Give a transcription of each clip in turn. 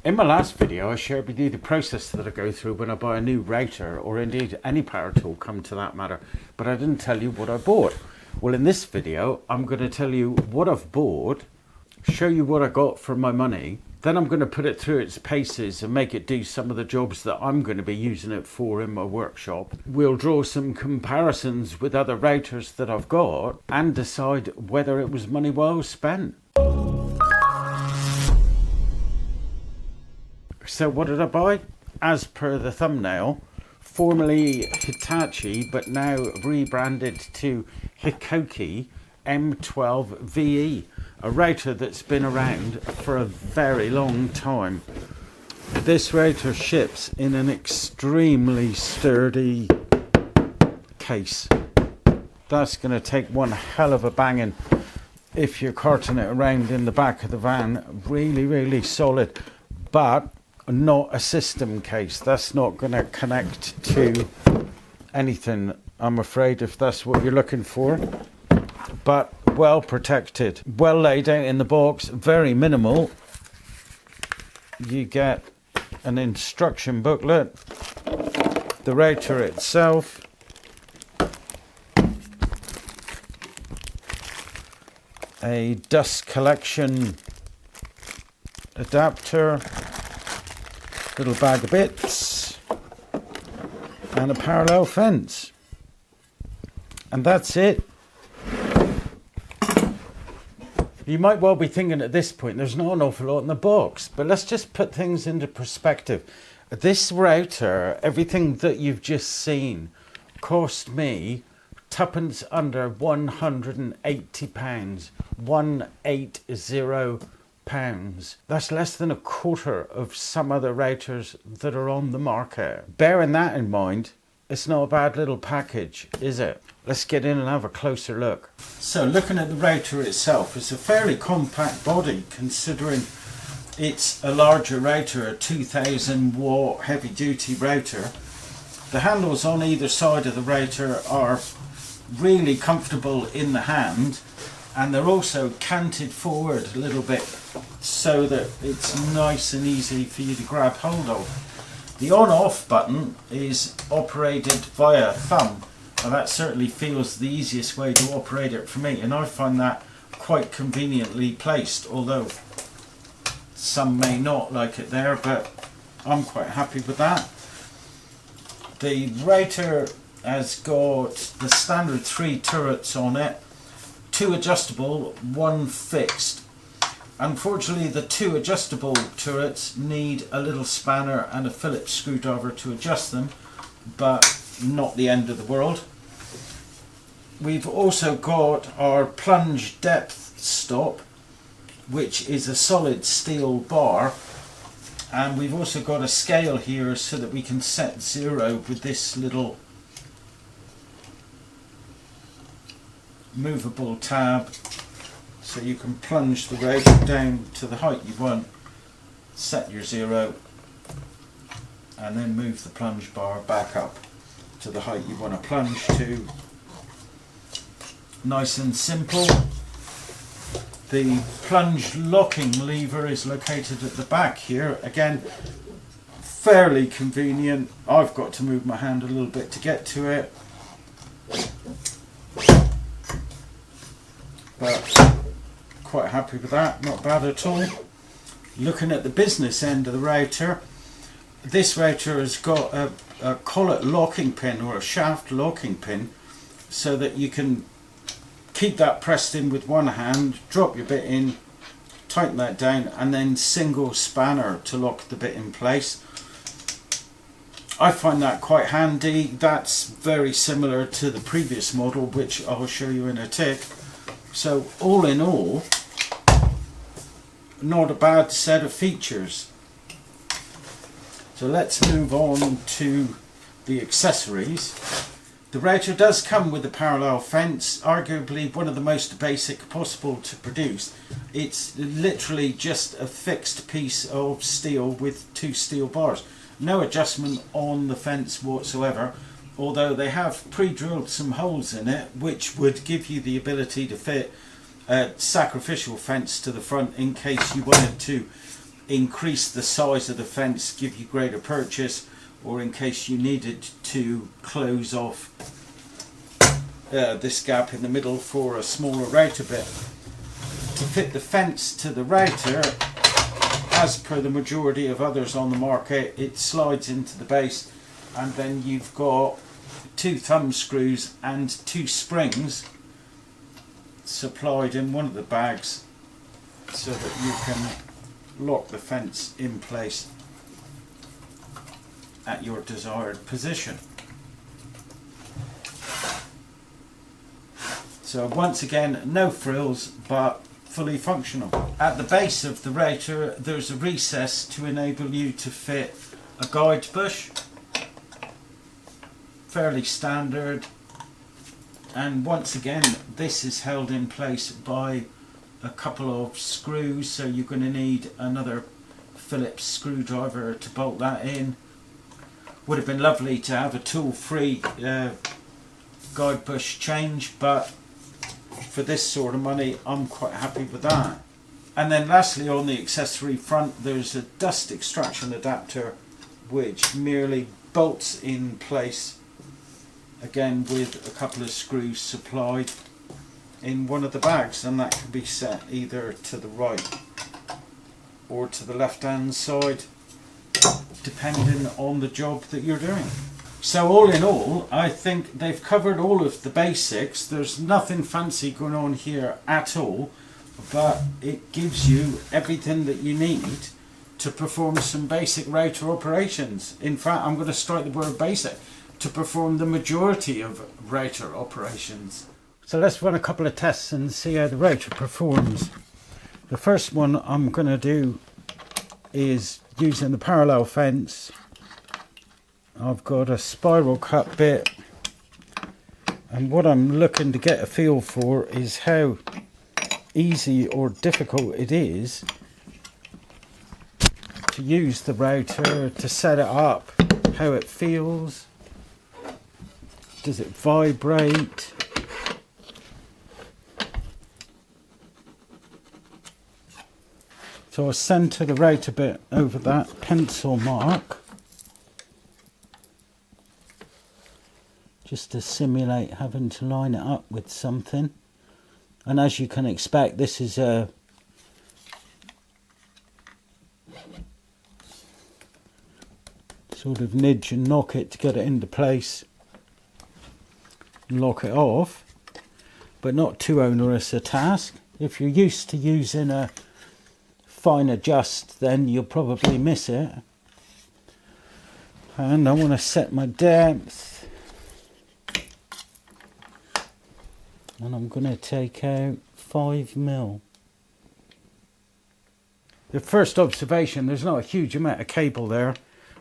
In my last video I shared with you the process that I go through when I buy a new router, or indeed any power tool come to that matter, but I didn't tell you what I bought. Well, in this video I'm going to tell you what I've bought, show you what I got for my money, then I'm going to put it through its paces and make it do some of the jobs that I'm going to be using it for in my workshop. We'll draw some comparisons with other routers that I've got and decide whether it was money well spent. So what did I buy? As per the thumbnail, formerly Hitachi but now rebranded to Hikoki M12VE, a router that's been around for a very long time. This router ships in an extremely sturdy case. That's going to take one hell of a banging if you're carting it around in the back of the van. Really solid, but not a system case. That's not going to connect to anything, I'm afraid, if that's what you're looking for. But well protected, well laid out in the box, very minimal. You get an instruction booklet, the router itself, a dust collection adapter, little bag of bits, and a parallel fence, and that's it. You might well be thinking at this point there's not an awful lot in the box, but let's just put things into perspective. This router, everything that you've just seen, cost me tuppence under £180. £180. That's less than a quarter of some other routers that are on the market. Bearing that in mind, it's not a bad little package, is it? Let's get in and have a closer look. So looking at the router itself, it's a fairly compact body considering it's a larger router, a 2000 watt heavy duty router. The handles on either side of the router are really comfortable in the hand, and they're also canted forward a little bit so that it's nice and easy for you to grab hold of. The on-off button is operated via thumb, and that certainly feels the easiest way to operate it for me, and I find that quite conveniently placed, although some may not like it there, but I'm quite happy with that. The router has got the standard 3 turrets on it, 2 adjustable, 1 fixed. Unfortunately, the 2 adjustable turrets need a little spanner and a Phillips screwdriver to adjust them, but not the end of the world. We've also got our plunge depth stop, which is a solid steel bar, and we've also got a scale here so that we can set 0 with this little movable tab, so you can plunge the router down to the height you want, set your 0, and then move the plunge bar back up to the height you want to plunge to. Nice and simple. The plunge locking lever is located at the back here. Again, fairly convenient. I've got to move my hand a little bit to get to it, but quite happy with that, not bad at all. Looking at the business end of the router, this router has got a collet locking pin, or a shaft locking pin, so that you can keep that pressed in with one hand, drop your bit in, tighten that down, and then single spanner to lock the bit in place. I find that quite handy. That's very similar to the previous model, which I'll show you in a tick. So all in all, not a bad set of features. So let's move on to the accessories. The router does come with a parallel fence, arguably one of the most basic possible to produce. It's literally just a fixed piece of steel with 2 steel bars. No adjustment on the fence whatsoever, although they have pre-drilled some holes in it which would give you the ability to fit a sacrificial fence to the front in case you wanted to increase the size of the fence, give you greater purchase, or in case you needed to close off this gap in the middle for a smaller router bit. To fit the fence to the router, as per the majority of others on the market, it slides into the base, and then you've got 2 thumb screws and 2 springs supplied in one of the bags so that you can lock the fence in place at your desired position. So once again, no frills, but fully functional. At the base of the router there's a recess to enable you to fit a guide bush, fairly standard, and once again this is held in place by a couple of screws, so you're going to need another Phillips screwdriver to bolt that in. Would have been lovely to have a tool-free guide bush change, but for this sort of money I'm quite happy with that. And then lastly, on the accessory front there's a dust extraction adapter which merely bolts in place, again with a couple of screws supplied in one of the bags, and that can be set either to the right or to the left hand side depending on the job that you're doing. So all in all, I think they've covered all of the basics. There's nothing fancy going on here at all, but it gives you everything that you need to perform some basic router operations. In fact, I'm going to strike the word basic, to perform the majority of router operations. So let's run a couple of tests and see how the router performs. The first one I'm going to do is using the parallel fence. I've got a spiral cut bit, and what I'm looking to get a feel for is how easy or difficult it is to use the router, to set it up, how it feels, does it vibrate. So I'll centre the router bit over that pencil mark, just to simulate having to line it up with something. And as you can expect, this is a sort of nudge and knock it to get it into place and lock it off, but not too onerous a task. If you're used to using a fine adjust, then you'll probably miss it. And I want to set my depth, and I'm going to take out 5mm. The first observation, there's not a huge amount of cable there,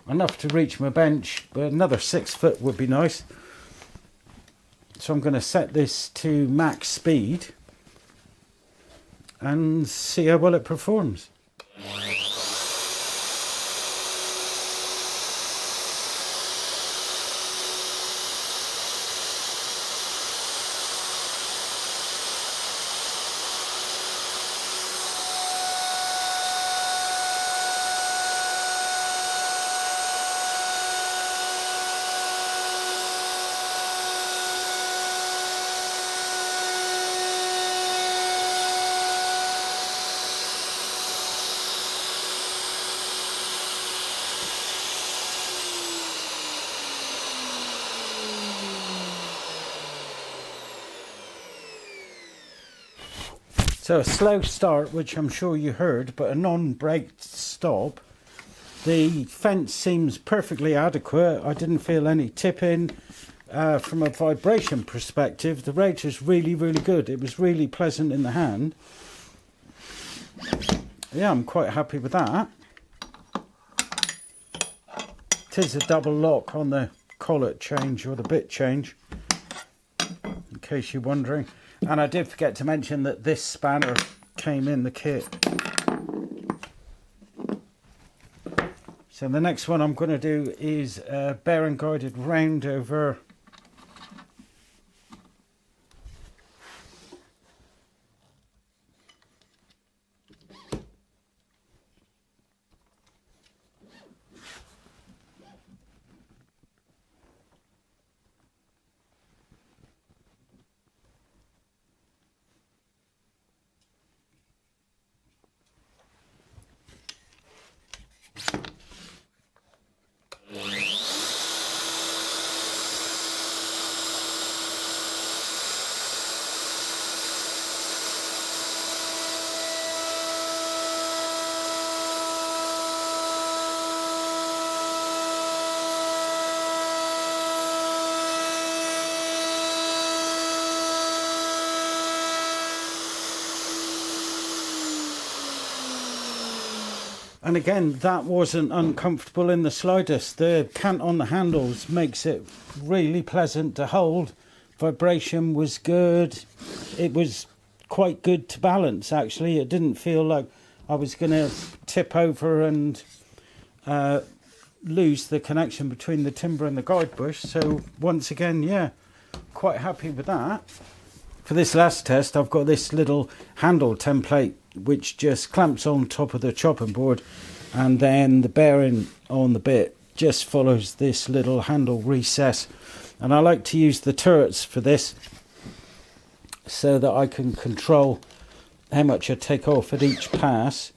enough to reach my bench, but another 6 foot would be nice. So I'm going to set this to max speed and see how well it performs. So a slow start, which I'm sure you heard, but a non-braked stop. The fence seems perfectly adequate. I didn't feel any tipping. From a vibration perspective, the router's really, really good. It was really pleasant in the hand. Yeah, I'm quite happy with that. It is a double lock on the collet change or the bit change, in case you're wondering. And I did forget to mention that this spanner came in the kit. So the next one I'm going to do is a bearing guided round over And again, that wasn't uncomfortable in the slightest. The cant on the handles makes it really pleasant to hold. Vibration was good. It was quite good to balance, actually. It didn't feel like I was going to tip over and lose the connection between the timber and the guide bush. So once again, yeah, quite happy with that. For this last test, I've got this little handle template which just clamps on top of the chopping board, and then the bearing on the bit just follows this little handle recess. And I like to use the turrets for this so that I can control how much I take off at each pass.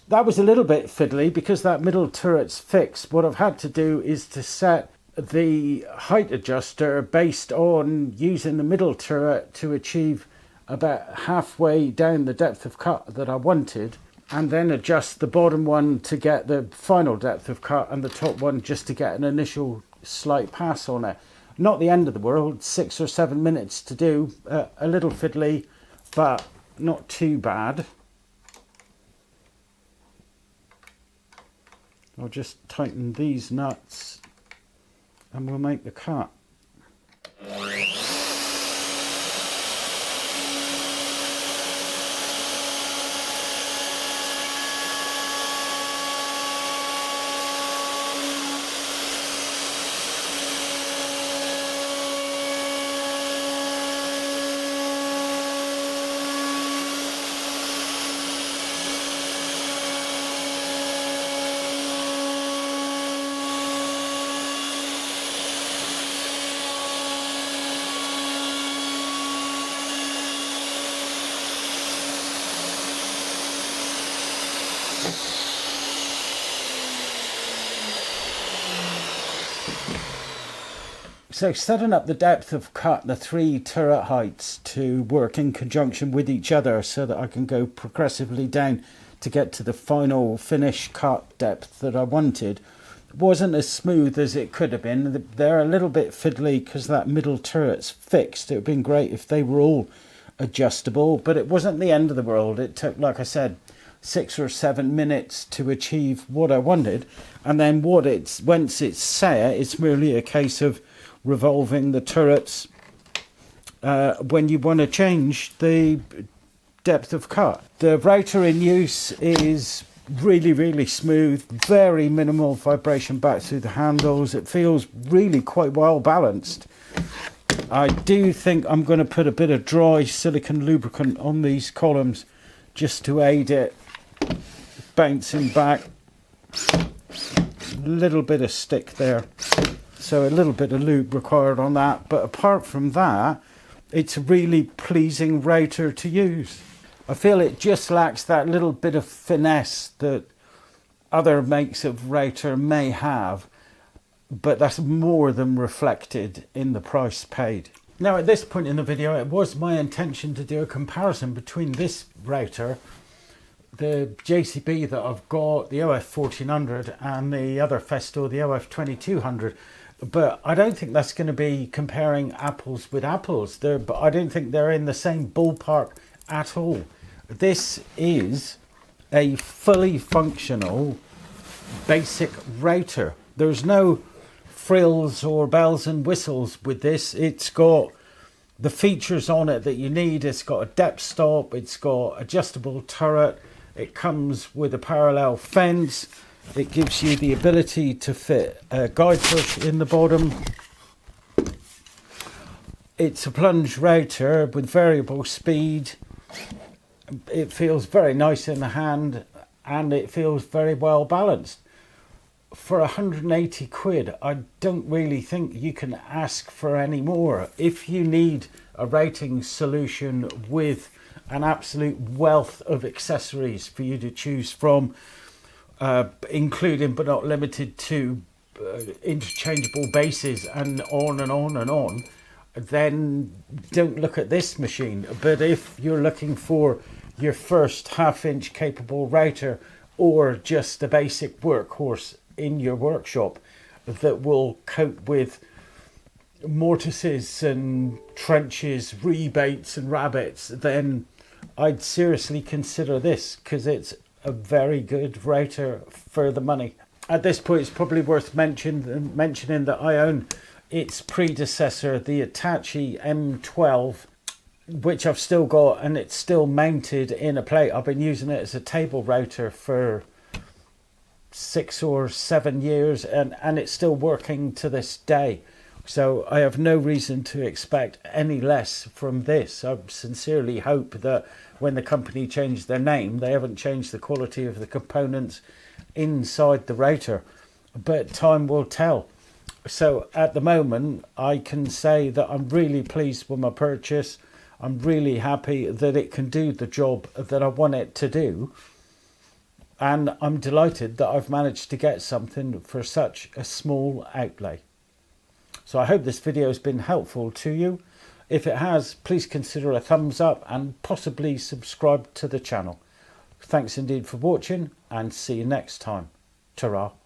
That was a little bit fiddly because that middle turret's fixed. What I've had to do is to set the height adjuster based on using the middle turret to achieve about halfway down the depth of cut that I wanted, and then adjust the bottom one to get the final depth of cut and the top one just to get an initial slight pass on it. Not the end of the world, 6 or 7 minutes to do, a little fiddly, but not too bad. I'll just tighten these nuts and we'll make the cut. So setting up the depth of cut, the 3 turret heights to work in conjunction with each other so that I can go progressively down to get to the final finish cut depth that I wanted, wasn't as smooth as it could have been. They're a little bit fiddly because that middle turret's fixed. It would have been great if they were all adjustable, but it wasn't the end of the world. It took, like I said, 6 or 7 minutes to achieve what I wanted, and then once it's set, it's merely a case of revolving the turrets when you want to change the depth of cut. The router in use is really, really smooth, very minimal vibration back through the handles. It feels really quite well balanced. I do think I'm going to put a bit of dry silicone lubricant on these columns just to aid it bouncing back. A little bit of stick there, so a little bit of lube required on that, but apart from that, it's a really pleasing router to use. I feel it just lacks that little bit of finesse that other makes of router may have, but that's more than reflected in the price paid. Now at this point in the video, it was my intention to do a comparison between this router, the JCB that I've got, the OF1400, and the other Festo, the OF2200. But I don't think that's going to be comparing apples with apples. But I don't think they're in the same ballpark at all. This is a fully functional basic router. There's no frills or bells and whistles with this. It's got the features on it that you need. It's got a depth stop, it's got adjustable turret, it comes with a parallel fence, it gives you the ability to fit a guide bush in the bottom. It's a plunge router with variable speed. It feels very nice in the hand and it feels very well balanced. For 180 quid, I don't really think you can ask for any more. If you need a routing solution with an absolute wealth of accessories for you to choose from, including but not limited to interchangeable bases and on and on and on, then don't look at this machine. But if you're looking for your first half-inch capable router or just a basic workhorse in your workshop that will cope with mortises and trenches, rebates and rabbits, then I'd seriously consider this, because it's a very good router for the money. At this point, it's probably worth mentioning that I own its predecessor, the Hitachi M12, which I've still got, and it's still mounted in a plate. I've been using it as a table router for 6 or 7 years, and it's still working to this day. So I have no reason to expect any less from this. I sincerely hope that when the company changed their name, they haven't changed the quality of the components inside the router, but time will tell. So at the moment, I can say that I'm really pleased with my purchase. I'm really happy that it can do the job that I want it to do. And I'm delighted that I've managed to get something for such a small outlay. So I hope this video has been helpful to you. If it has, please consider a thumbs up and possibly subscribe to the channel. Thanks indeed for watching, and see you next time. Ta-ra.